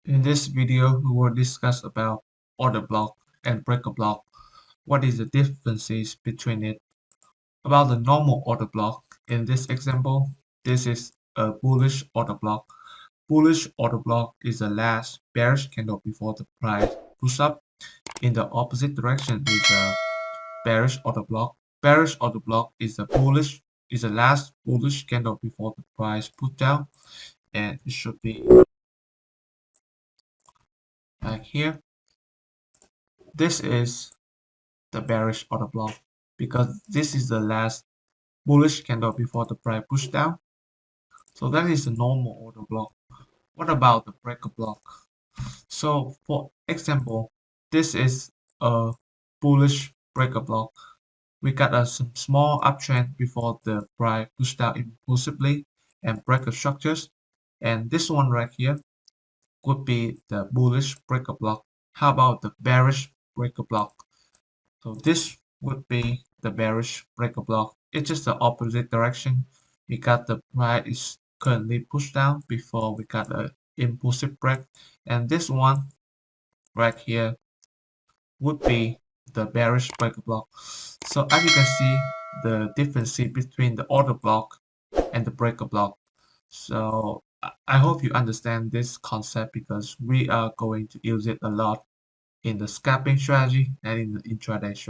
In this video, we will discuss about order block and breaker block. What is the differences between it? About the normal order block, in this example, this is a bullish order block. Bullish order block is the last bearish candle before the price push up. In the opposite direction is a bearish order block. Bearish order block is the last bullish candle before the price put down, and it should be like here. This is the bearish order block because this is the last bullish candle before the price push down. So that is the normal order block. What about the breaker block? So for example, this is a bullish breaker block. We got a small uptrend before the price pushed down impulsively and breaker structures. And this one right here could be the bullish breaker block. How about the bearish breaker block? So this would be the bearish breaker block. It's just the opposite direction. We got the price is currently pushed down before we got an impulsive break. And this one right here would be the bearish breaker block. So as you can see, the difference between the order block and the breaker block. So I hope you understand this concept because we are going to use it a lot in the scalping strategy and in the intraday strategy.